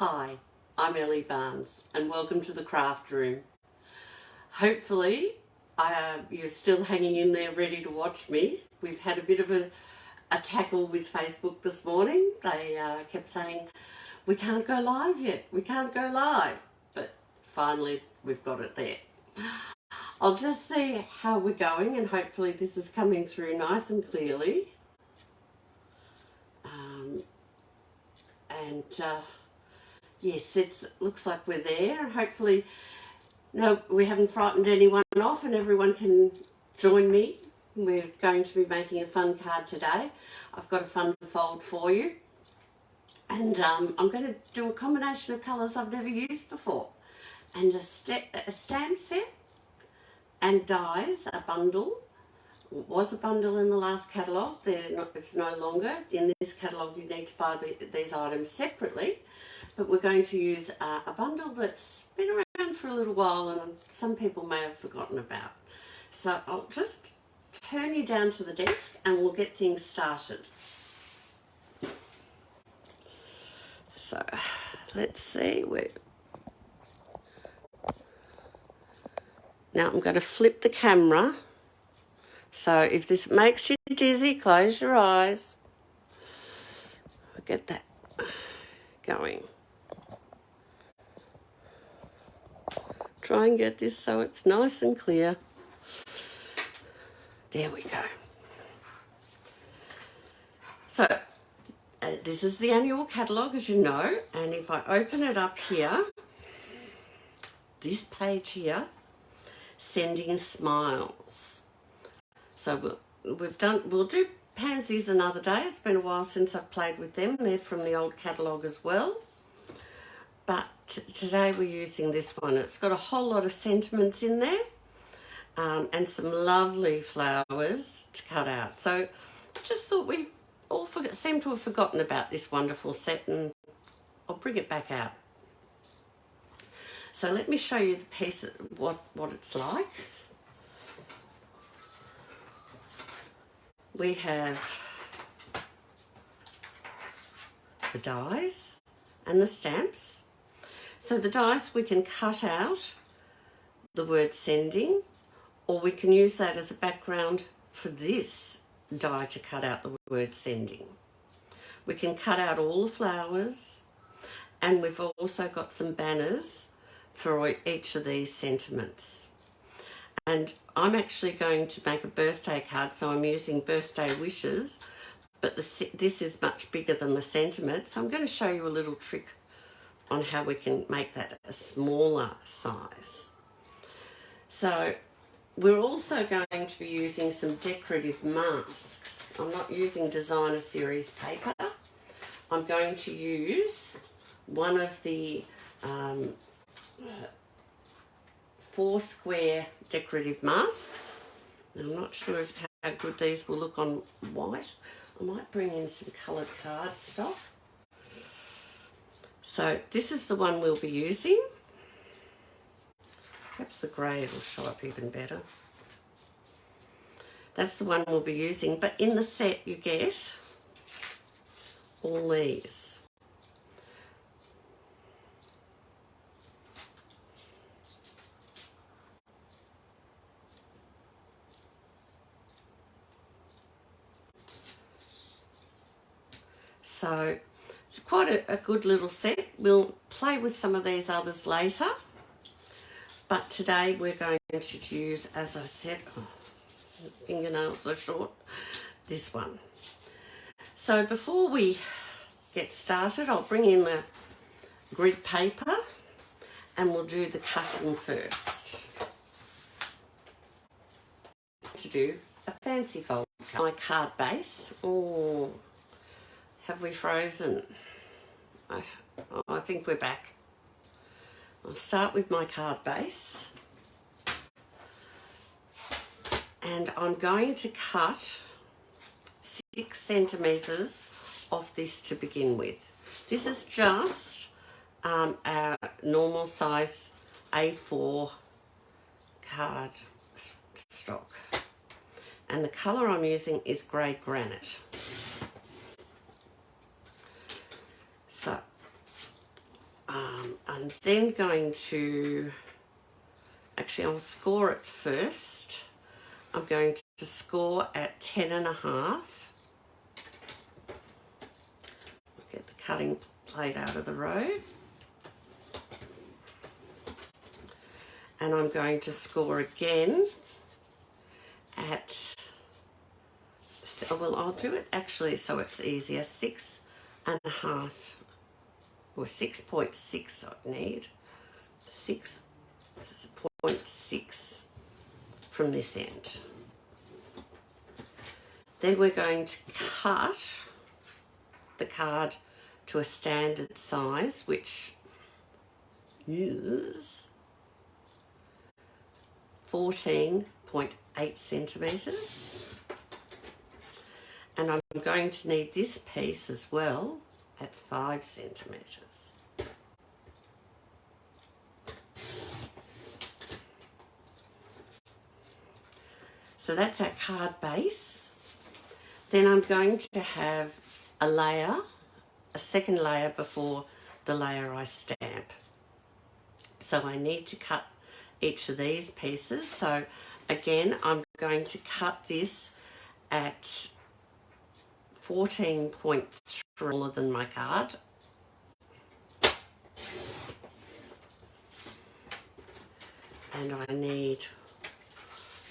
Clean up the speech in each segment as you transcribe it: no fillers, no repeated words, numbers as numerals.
Hi, I'm Ellie Barnes and welcome to the craft room. Hopefully you're still hanging in there ready to watch me. We've had a bit of a tackle with Facebook this morning. They kept saying, we can't go live yet, we can't go live. But finally we've got it there. I'll just see how we're going and hopefully this is coming through nice and clearly. Yes, it looks like we're there. Hopefully, no, we haven't frightened anyone off and everyone can join me. We're going to be making a fun card today. I've got a fun fold for you. And I'm going to do a combination of colours I've never used before. And a stamp set and dies, a bundle. It was a bundle in the last catalogue. It's no longer. In this catalogue you need to buy these items separately. But we're going to use a bundle that's been around for a little while and some people may have forgotten about. So I'll just turn you down to the desk and we'll get things started. So let's see. Now I'm going to flip the camera. So if this makes you dizzy, close your eyes. We'll get that going. Try and get this so it's nice and clear. There we go. So this is the annual catalogue, as you know, and if I open it up here, this page here, Sending Smiles. So we'll do pansies another day. It's been a while since I've played with them. They're from the old catalogue as well. But today we're using this one. It's got a whole lot of sentiments in there and some lovely flowers to cut out. So I just thought we all seem to have forgotten about this wonderful set and I'll bring it back out. So let me show you the piece, what it's like. We have the dies and the stamps. So the dies we can cut out the word sending, or we can use that as a background for this die to cut out the word sending. We can cut out all the flowers, and we've also got some banners for each of these sentiments. And I'm actually going to make a birthday card, so I'm using birthday wishes, but this is much bigger than the sentiment, so I'm going to show you a little trick on how we can make that a smaller size. So we're also going to be using some decorative masks. I'm not using designer series paper. I'm going to use one of the 4 square decorative masks. I'm not sure how good these will look on white. I might bring in some coloured cardstock. So this is the one we'll be using. Perhaps the grey will show up even better. That's the one we'll be using, but in the set you get all these. So it's quite a good little set. We'll play with some of these others later. But today we're going to use, as I said, fingernails are short, this one. So before we get started, I'll bring in the grid paper and we'll do the cutting first. To do a fancy fold. My card base. Oh, have we frozen? I think we're back. I'll start with my card base and I'm going to cut 6 centimetres off this to begin with. This is just our normal size A4 card stock and the colour I'm using is grey granite. So I'm then going to, actually I'll score it first. I'm going to score at 10.5. Get the cutting plate out of the road. And I'm going to score again at, well, I'll do it actually so it's easier, 6.5 or 6.6 I need. 6.6 from this end. Then we're going to cut the card to a standard size, which is 14.8 centimetres. And I'm going to need this piece as well at 5 centimetres. So that's our card base. Then I'm going to have a layer, a second layer before the layer I stamp. So I need to cut each of these pieces. So again, I'm going to cut this at 14.3 smaller than my card. And I need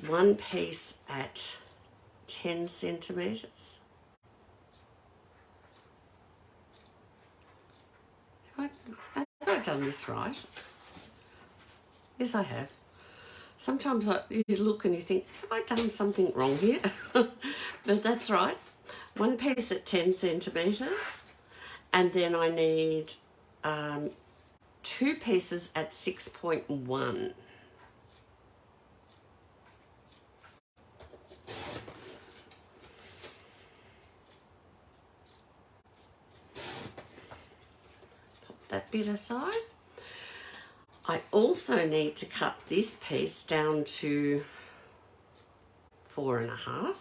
one piece at 10 centimetres. Have I done this right? Yes, I have. Sometimes you look and you think, have I done something wrong here? But that's right. One piece at 10 centimetres. And then I need two pieces at 6.1. That bit aside. I also need to cut this piece down to 4.5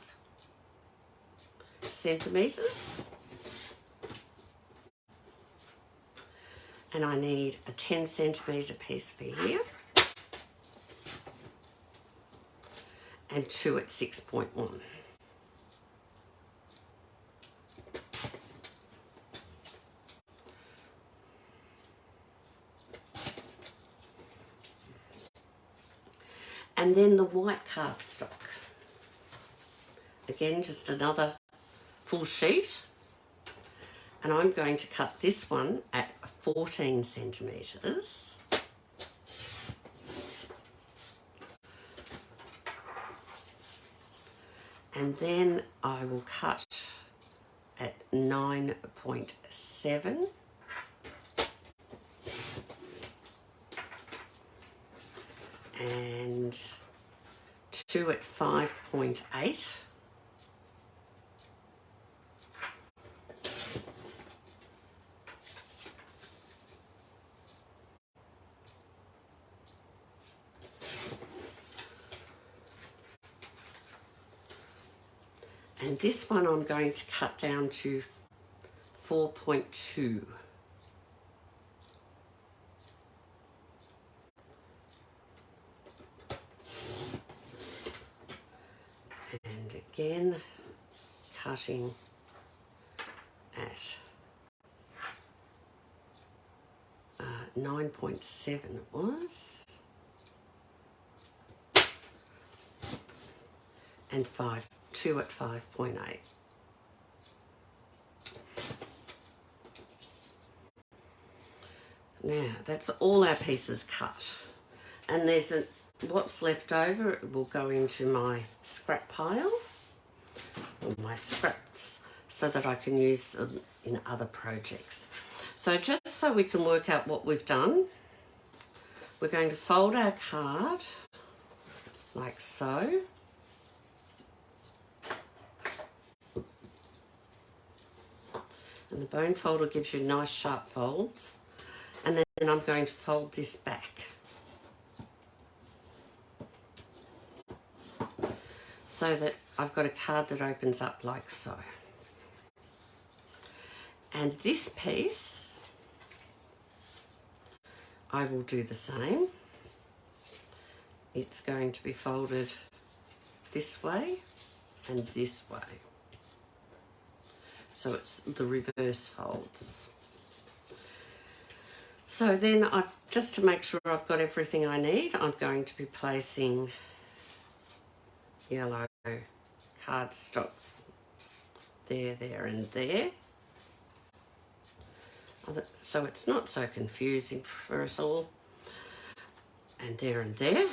centimetres. And I need a 10 centimetre piece for here. And two at 6.1. And then the white cardstock. Again, just another full sheet. And I'm going to cut this one at 14 centimetres. And then I will cut at 9.7. And two at 5.8. And this one I'm going to cut down to 4.2. And again, cutting at 9.7 it was. And 2 at 5.8. Now that's all our pieces cut, and there's what's left over will go into my scrap pile, or my scraps, so that I can use them in other projects. So just so we can work out what we've done, we're going to fold our card like so. And the bone folder gives you nice sharp folds. And then I'm going to fold this back. So that I've got a card that opens up like so. And this piece I will do the same. It's going to be folded this way and this way. So it's the reverse folds. So then just to make sure I've got everything I need, I'm going to be placing yellow cardstock there, there and there. So it's not so confusing for us all. And there and there.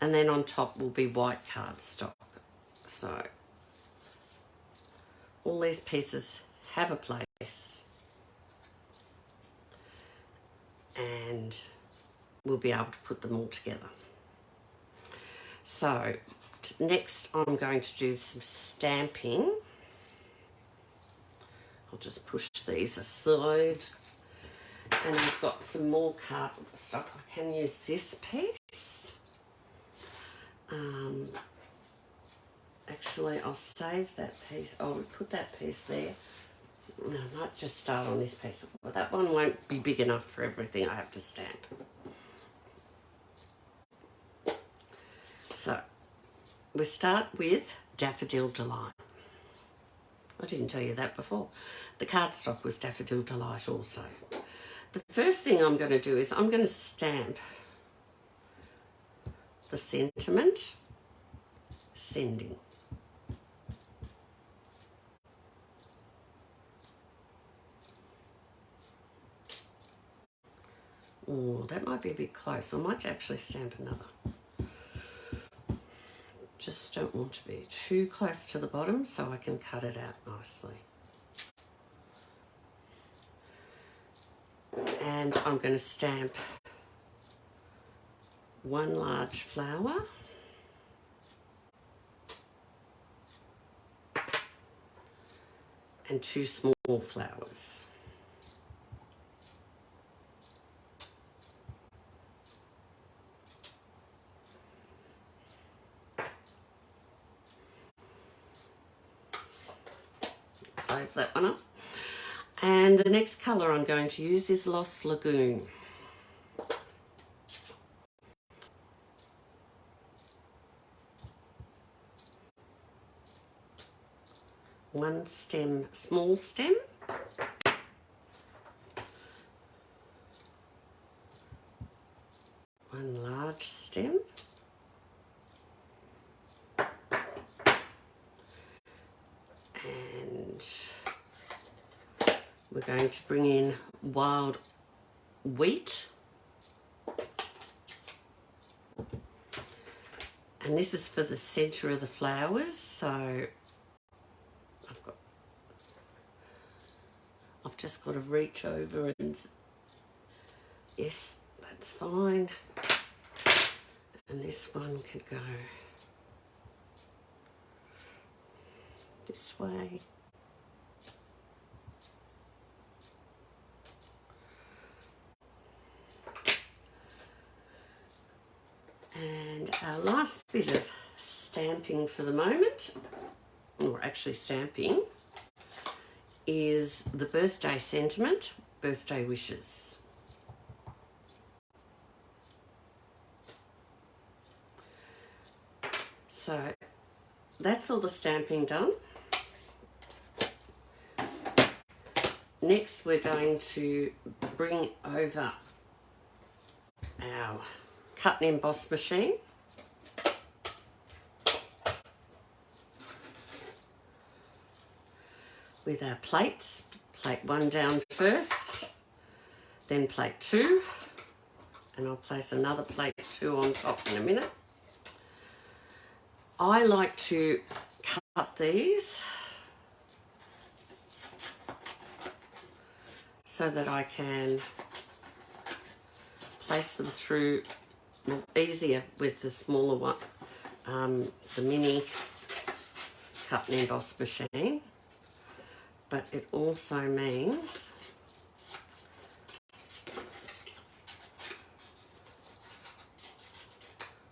And then on top will be white cardstock. So all these pieces have a place. And we'll be able to put them all together. So next I'm going to do some stamping. I'll just push these aside. And I've got some more cardstock. I can use this piece. Actually, I'll save that piece. I'll put that piece there. I might just start on this piece. But that one won't be big enough for everything I have to stamp. So, we start with Daffodil Delight. I didn't tell you that before. The cardstock was Daffodil Delight also. The first thing I'm going to do is I'm going to stamp the sentiment, sending. Oh, that might be a bit close. I might actually stamp another. Just don't want to be too close to the bottom so I can cut it out nicely. And I'm going to stamp one large flower and two small flowers. Close that one up. And the next colour I'm going to use is Lost Lagoon. One stem, small stem. One large stem. And we're going to bring in wild wheat. And this is for the centre of the flowers, so I've just got to reach over and yes, that's fine. And this one could go this way. And our last bit of stamping for the moment, or actually stamping, is the birthday sentiment, birthday wishes. So that's all the stamping done. Next we're going to bring over our cut and emboss machine. With our plates, plate 1 down first, then plate 2, and I'll place another plate 2 on top in a minute. I like to cut these so that I can place them through, well, easier with the smaller one, the mini cut and emboss machine. But it also means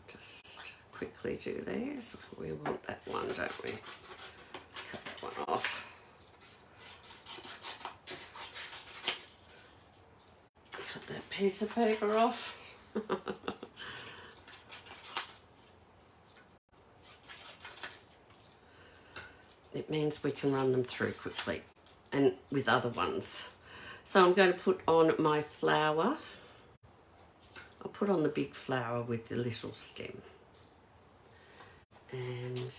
just quickly do these. We want that one, don't we? Cut that one off. that piece of paper off. It means we can run them through quickly and with other ones. So I'm going to put on my flower. I'll put on the big flower with the little stem. And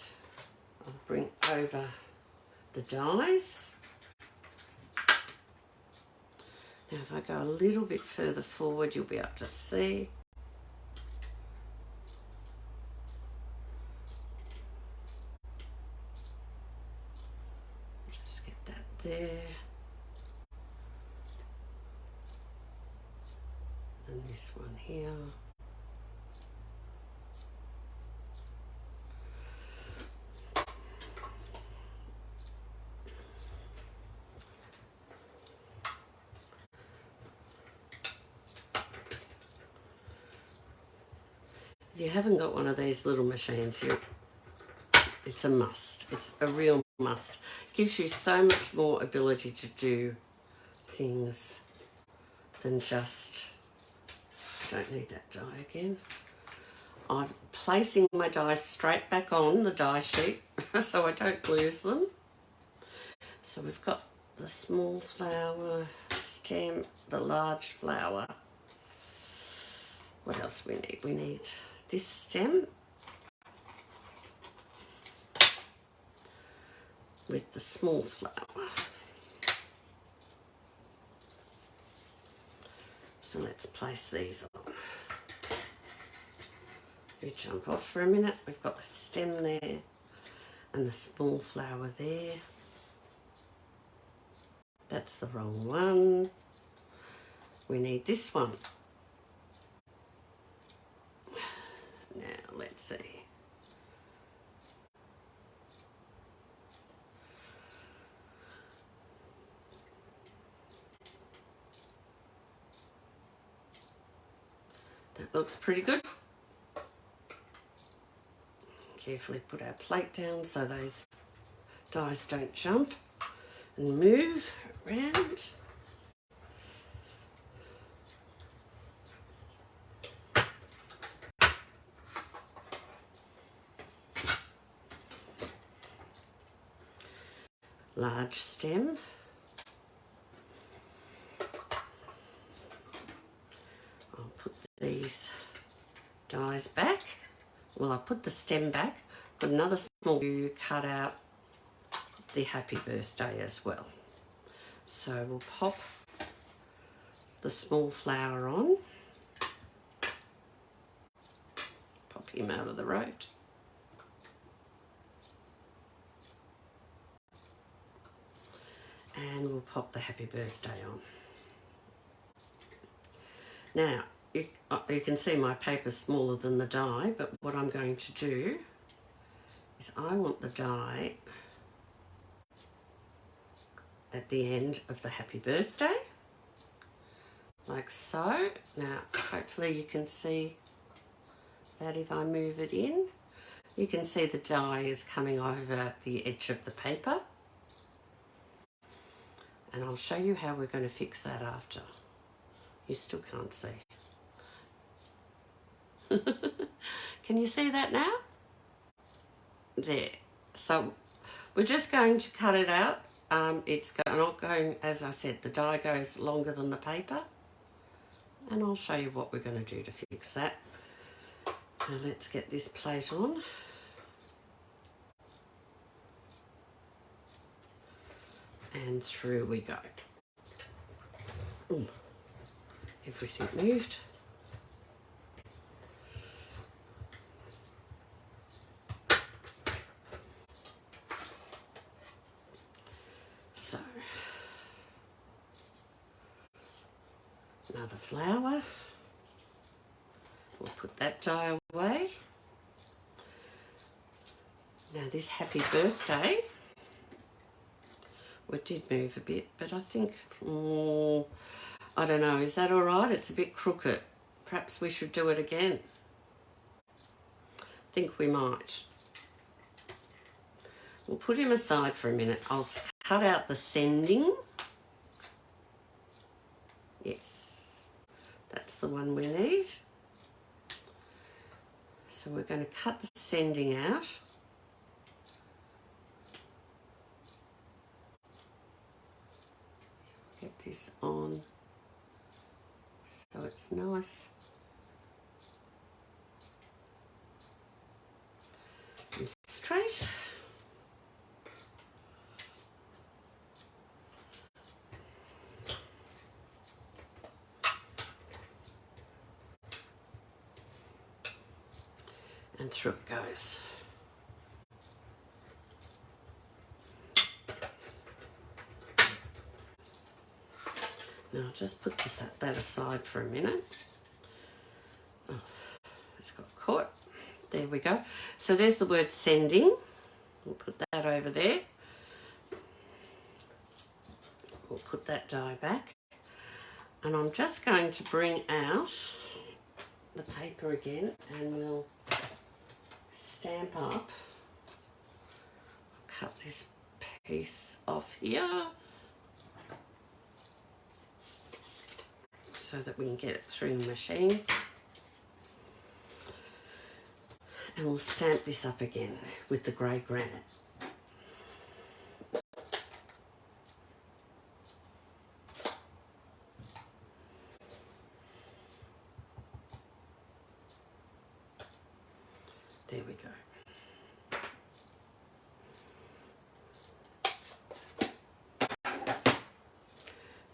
I'll bring over the dies. Now if I go a little bit further forward, you'll be able to see. Just get that there. And this one here. If you haven't got one of these little machines, it's a must. It's a real must. Gives you so much more ability to do things than just, don't need that die again. I'm placing my dies straight back on the die sheet so I don't lose them. So we've got the small flower, stem, the large flower. What else we need? We need this stem with the small flower. So let's place these on. You jump off for a minute. We've got the stem there and the small flower there. That's the wrong one. We need this one. Now let's see. That looks pretty good. Carefully put our plate down so those dies don't jump and move around. Large stem. I'll put these dies back. Well, I put the stem back, put another small view, cut out the happy birthday as well. So we'll pop the small flower on. Pop him out of the road. And we'll pop the happy birthday on. Now, you can see my paper's smaller than the die, but what I'm going to do is I want the die at the end of the happy birthday, like so. Now, hopefully you can see that if I move it in. You can see the die is coming over the edge of the paper. And I'll show you how we're going to fix that after. You still can't see. Can you see that now? There. So we're just going to cut it out. It's not going, as I said, the die goes longer than the paper. And I'll show you what we're going to do to fix that. Now let's get this plate on. And through we go. Ooh. Everything moved. So, another flower. We'll put that die away. Now this happy birthday, we did move a bit, but I think, I don't know, is that all right? It's a bit crooked. Perhaps we should do it again. I think we might. We'll put him aside for a minute. I'll cut out the sending. Yes. the one we need. So we're going to cut the sending out. Get this on so it's nice and straight. And through it goes. Now I'll just put that aside for a minute. Oh, it's got caught. There we go. So there's the word sending. We'll put that over there. We'll put that die back. And I'm just going to bring out the paper again and we'll stamp up. Cut this piece off here so that we can get it through the machine. And we'll stamp this up again with the grey granite. There we go.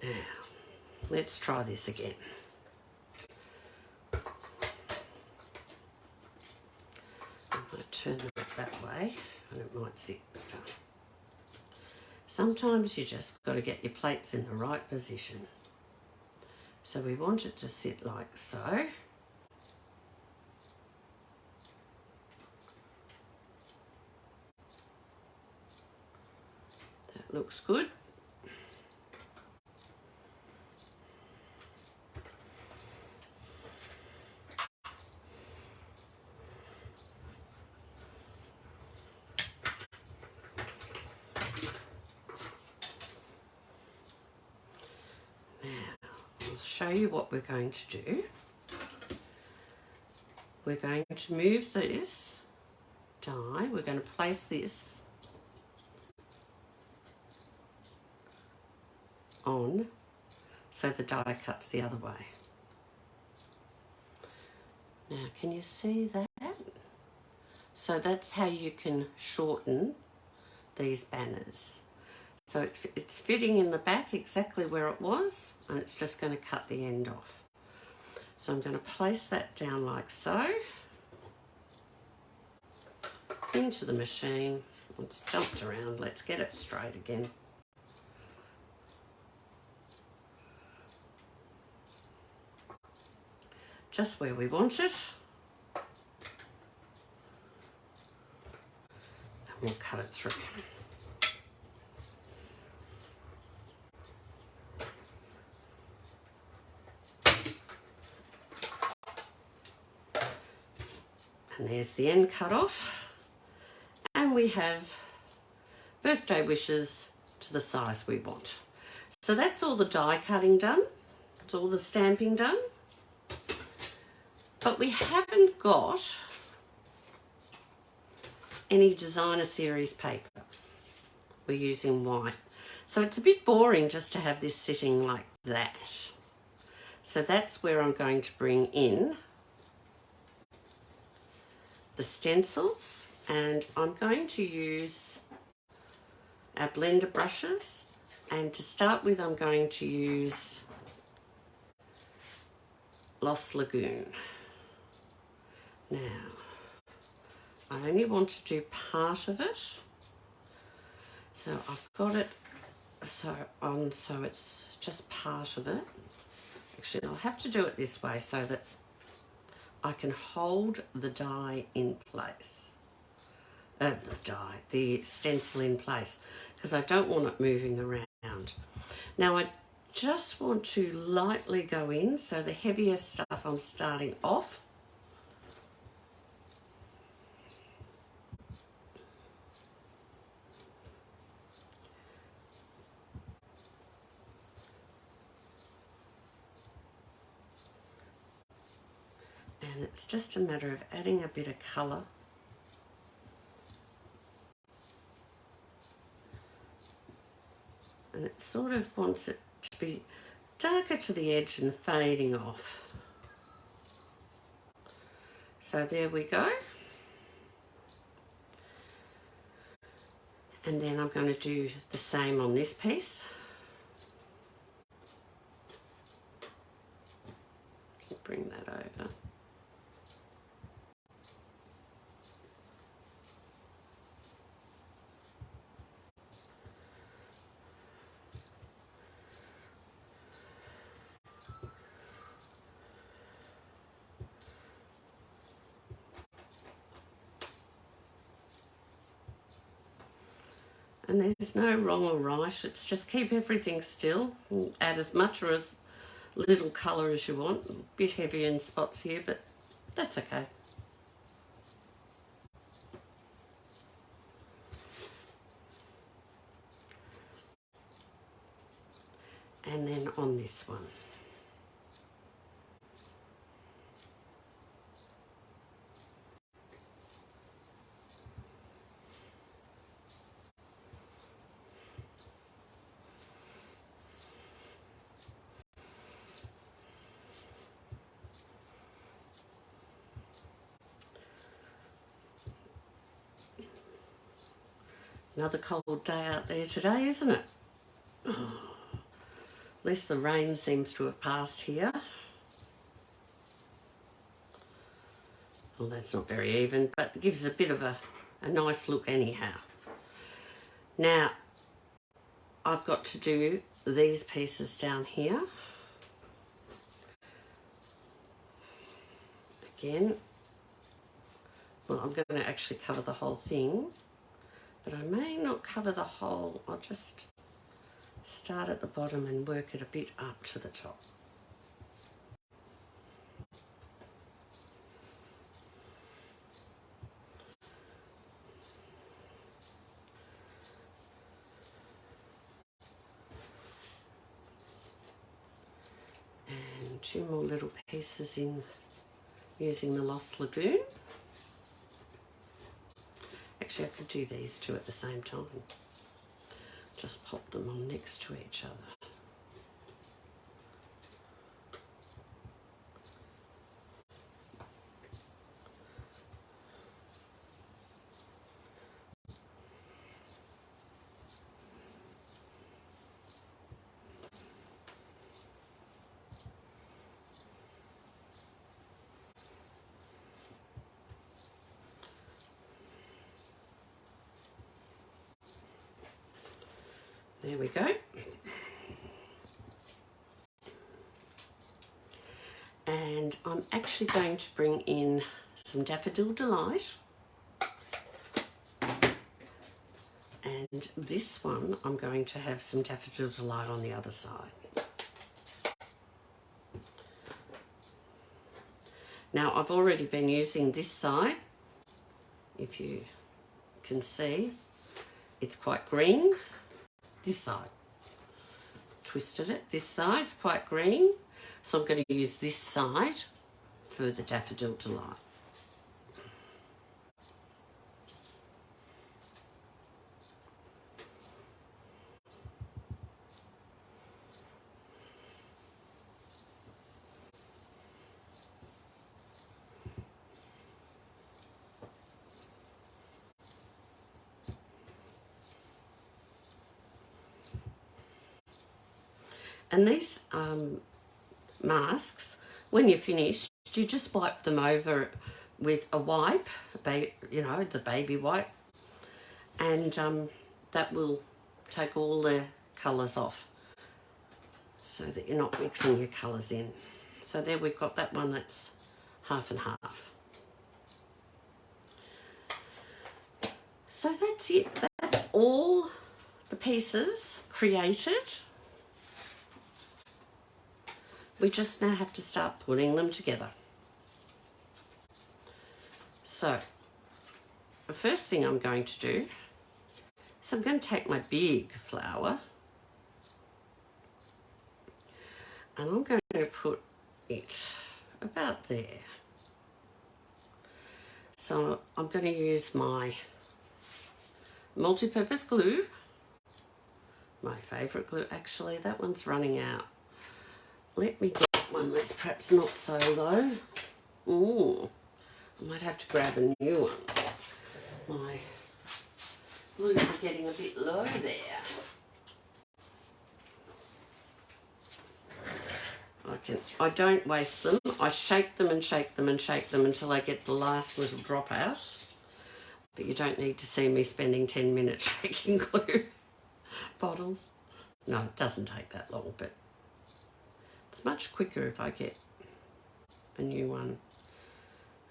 Now, let's try this again. I might turn it that way and it might sit better. Sometimes you just got to get your plates in the right position. So we want it to sit like so. That looks good. Show you what we're going to do. We're going to move this die. We're going to place this on so the die cuts the other way. Now, can you see that? So that's how you can shorten these banners. So it's fitting in the back exactly where it was, and it's just going to cut the end off. So I'm going to place that down like so, into the machine. It's jumped around, let's get it straight again. Just where we want it. And we'll cut it through. And there's the end cut off. And we have birthday wishes to the size we want. So that's all the die cutting done. It's all the stamping done. But we haven't got any designer series paper. We're using white. So it's a bit boring just to have this sitting like that. So that's where I'm going to bring in the stencils, and I'm going to use our blender brushes, and to start with I'm going to use Lost Lagoon. Now, I only want to do part of it, so I've got it so it's just part of it. Actually, I'll have to do it this way so that I can hold the die in place. The stencil in place, because I don't want it moving around. Now I just want to lightly go in, so the heavier stuff I'm starting off. And it's just a matter of adding a bit of colour. And it sort of wants it to be darker to the edge and fading off. So there we go. And then I'm going to do the same on this piece. Bring that over. And there's no wrong or right, it's just keep everything still, and add as much or as little colour as you want. A bit heavy in spots here, but that's okay. And then on this one. Another cold day out there today, isn't it? At least the rain seems to have passed here. Well, that's not very even, but it gives a bit of a nice look anyhow. Now, I've got to do these pieces down here. Again, well, I'm going to actually cover the whole thing, but I may not cover the whole. I'll just start at the bottom and work it a bit up to the top. And two more little pieces in using the Lost Lagoon. Actually, I could do these two at the same time. Just pop them on next to each other. There we go. And I'm actually going to bring in some Daffodil Delight. And this one, I'm going to have some Daffodil Delight on the other side. Now, I've already been using this side. If you can see, it's quite green. This side. Twisted it. This side's quite green. So I'm going to use this side for the Daffodil Delight. And these masks, when you're finished, you just wipe them over with a wipe, you know, the baby wipe, and that will take all the colours off so that you're not mixing your colours in. So there we've got that one that's half and half. So that's it. That's all the pieces created. We just now have to start putting them together. So, the first thing I'm going to do is I'm going to take my big flower and I'm going to put it about there. So I'm going to use my multi-purpose glue. My favourite glue, actually, that one's running out. Let me get one that's perhaps not so low. Ooh, I might have to grab a new one. My glues are getting a bit low there. I don't waste them. I shake them and shake them and shake them until I get the last little drop out. But you don't need to see me spending 10 minutes shaking glue bottles. No, it doesn't take that long, but it's much quicker if I get a new one.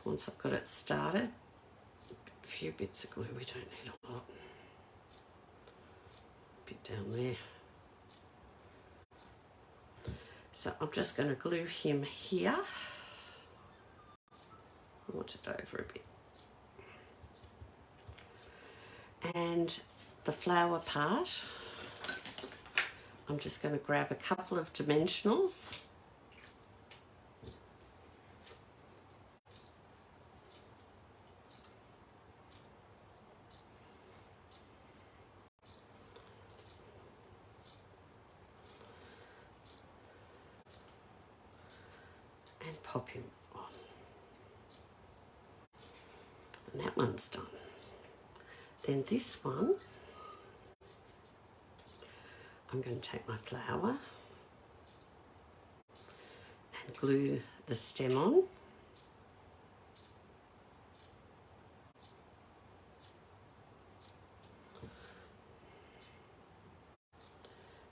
Once I've got it started, a few bits of glue, we don't need a lot. A bit down there. So I'm just going to glue him here. I want it over a bit. And the flower part, I'm just going to grab a couple of dimensionals. And pop him on. And that one's done. Then this one, I'm going to take my flower and glue the stem on.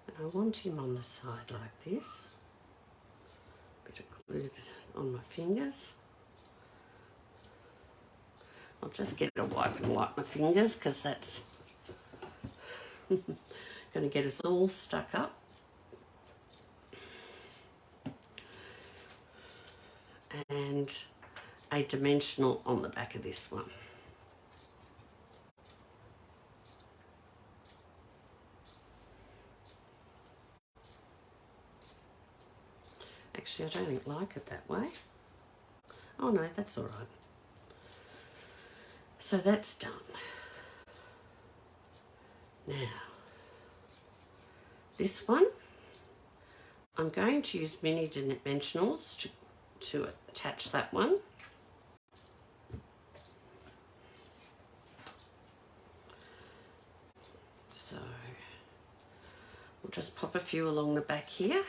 And I want him on the side like this. Bit of glue on my fingers. I'll just get a wipe and wipe my fingers because that's going to get us all stuck up. And a dimensional on the back of this one. Actually, I don't like it that way. Oh no, that's all right. So that's done. Now, this one, I'm going to use mini dimensionals to attach that one. So we'll just pop a few along the back here.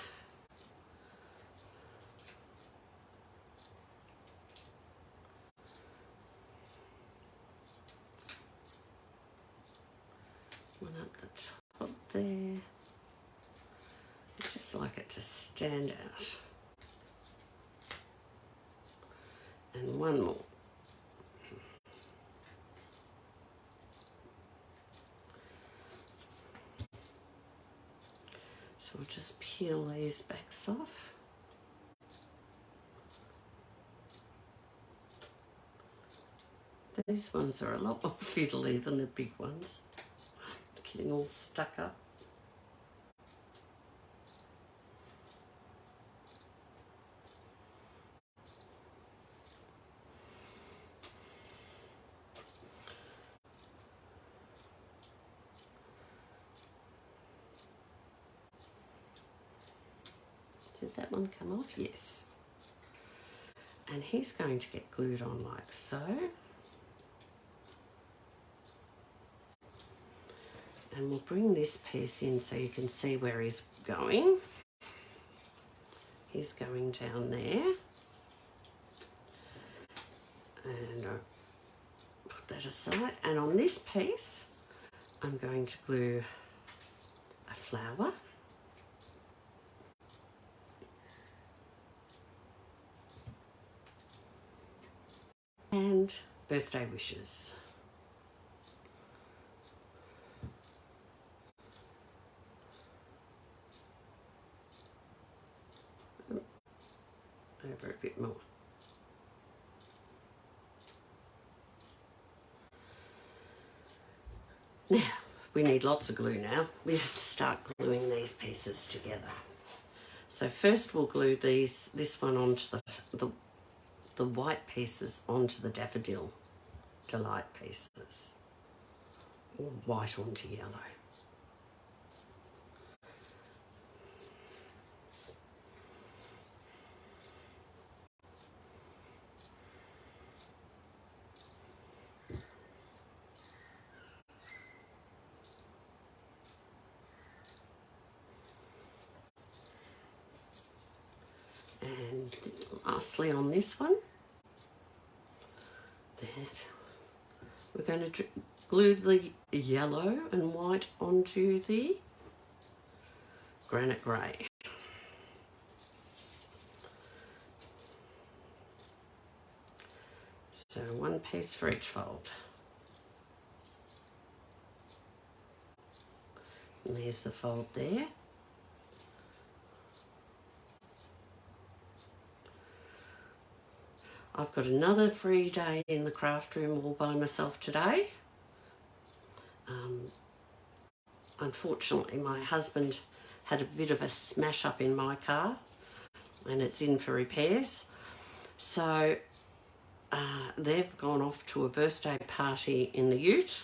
One up the top there. I just like it to stand out. And one more. So we'll just peel these backs off. These ones are a lot more fiddly than the big ones. Getting all stuck up. Did that one come off? Yes. And he's going to get glued on like so. And we'll bring this piece in so you can see where he's going. He's going down there. And I'll put that aside. And on this piece, I'm going to glue a flower. And birthday wishes. Over a bit more. Now, we need lots of glue now. We have to start gluing these pieces together. So first we'll glue this one onto the white pieces onto the daffodil. Delight pieces, or white onto yellow. And lastly on this one, that we're going to glue the yellow and white onto the granite grey. So one piece for each fold. And there's the fold there. I've got another free day in the craft room all by myself today. Unfortunately, my husband had a bit of a smash up in my car and it's in for repairs. So they've gone off to a birthday party in the ute,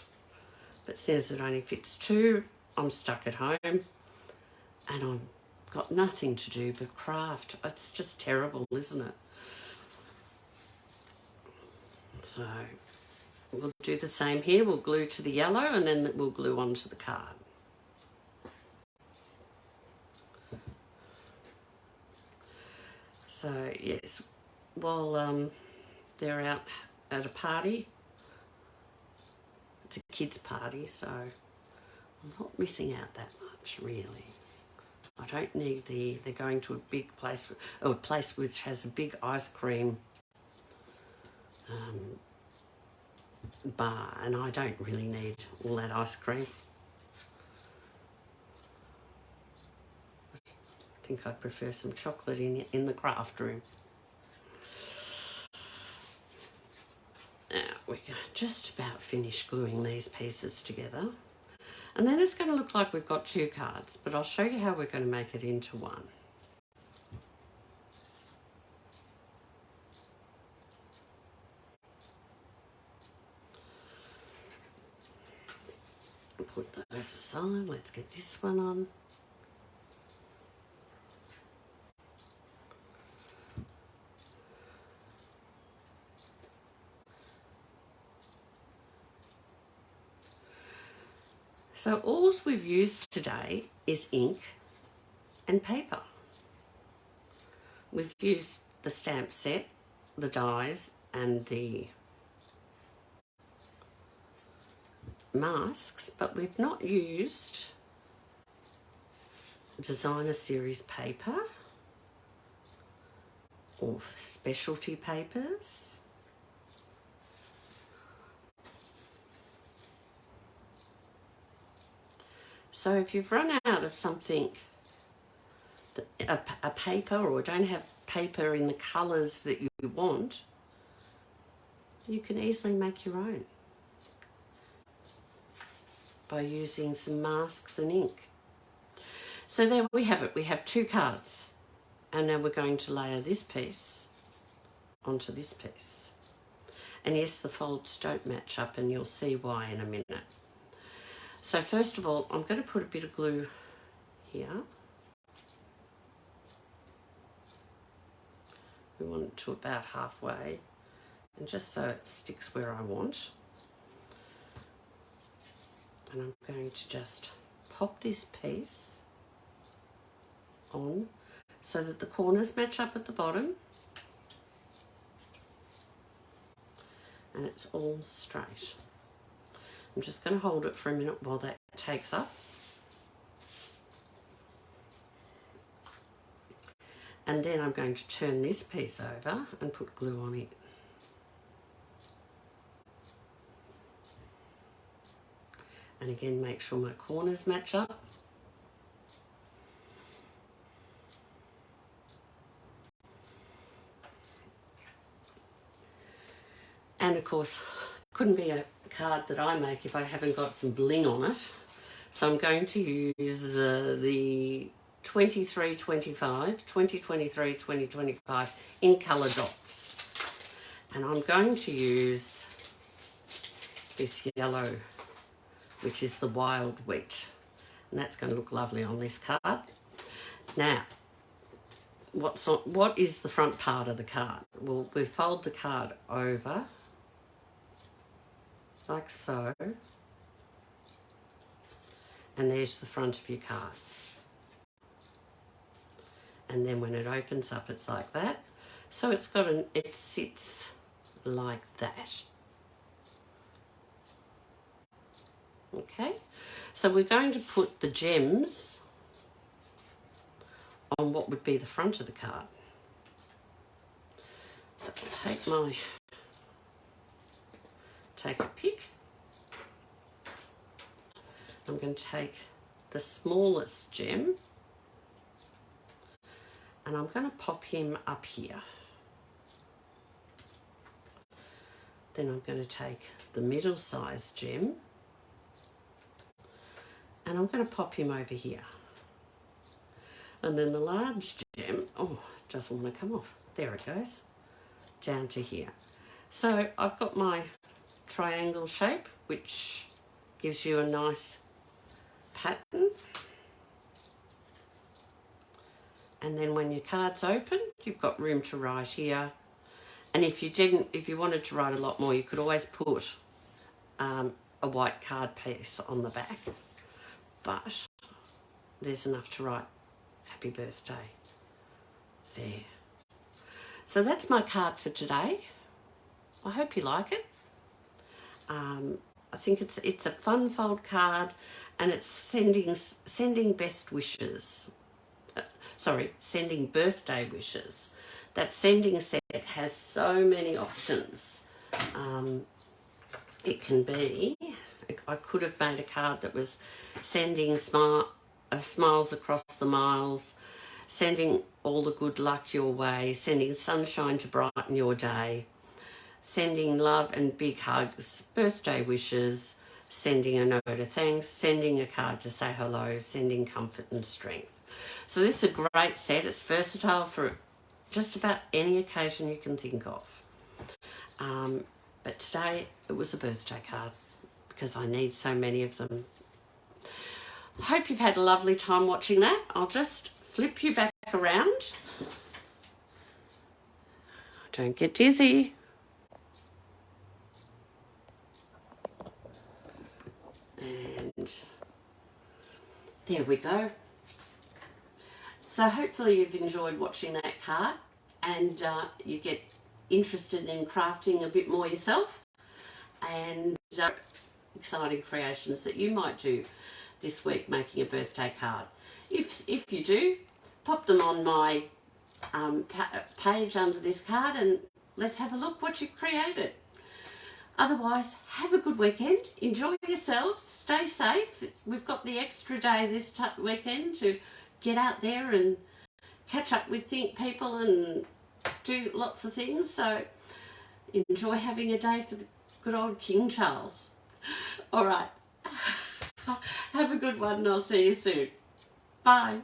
but says it only fits two. I'm stuck at home and I've got nothing to do but craft. It's just terrible, isn't it? So we'll do the same here. We'll glue to the yellow and then we'll glue onto the card. So yes, while they're out at a party, it's a kids' party, so I'm not missing out that much really. I don't need they're going to a big place, or a place which has a big ice cream bar, and I don't really need all that ice cream. I think I prefer some chocolate in the craft room. Now we're just about finished gluing these pieces together. And then it's going to look like we've got two cards, but I'll show you how we're going to make it into one. Put those aside. Let's get this one on. So all we've used today is ink and paper. We've used the stamp set, the dies and the masks, but we've not used designer series paper or specialty papers. So if you've run out of something, a paper, or don't have paper in the colours that you want, you can easily make your own by using some masks and ink. So there we have it. We have two cards, and now we're going to layer this piece onto this piece. And yes, the folds don't match up, and you'll see why in a minute. So first of all, I'm going to put a bit of glue here. We want it to about halfway, and just so it sticks where I want. And I'm going to just pop this piece on so that the corners match up at the bottom. And it's all straight. I'm just going to hold it for a minute while that takes up. And then I'm going to turn this piece over and put glue on it. And again, make sure my corners match up. And of course, couldn't be a card that I make if I haven't got some bling on it. So I'm going to use the 2023-25 in colour dots. And I'm going to use this yellow, which is the wild wheat. And that's going to look lovely on this card. Now, what is the front part of the card? Well, we fold the card over, like so. And there's the front of your card. And then when it opens up, it's like that. So it's got it sits like that. Okay, so we're going to put the gems on what would be the front of the card. So I'll take a pick. I'm going to take the smallest gem and I'm going to pop him up here. Then I'm going to take the middle-sized gem and I'm going to pop him over here. And then the large gem, oh, it doesn't want to come off. There it goes, down to here. So I've got my triangle shape, which gives you a nice pattern. And then when your card's open, you've got room to write here. And if you wanted to write a lot more, you could always put a white card piece on the back. But there's enough to write happy birthday there. So that's my card for today. I hope you like it. I think it's a fun fold card, and it's sending best wishes. Sending birthday wishes. That sending set has so many options. It can be, I could have made a card that was sending smiles across the miles, sending all the good luck your way, sending sunshine to brighten your day, sending love and big hugs, birthday wishes, sending a note of thanks, sending a card to say hello, sending comfort and strength. So this is a great set. It's versatile for just about any occasion you can think of. But today it was a birthday card because I need so many of them. I hope you've had a lovely time watching that. I'll just flip you back around. Don't get dizzy. And there we go. So hopefully you've enjoyed watching that card and you get interested in crafting a bit more yourself and exciting creations that you might do this week making a birthday card. If you do, pop them on my page under this card and let's have a look what you created. Otherwise, have a good weekend. Enjoy yourselves. Stay safe. We've got the extra day this weekend to get out there and catch up with people and do lots of things. So enjoy having a day for the good old King Charles. All right. Have a good one and I'll see you soon. Bye.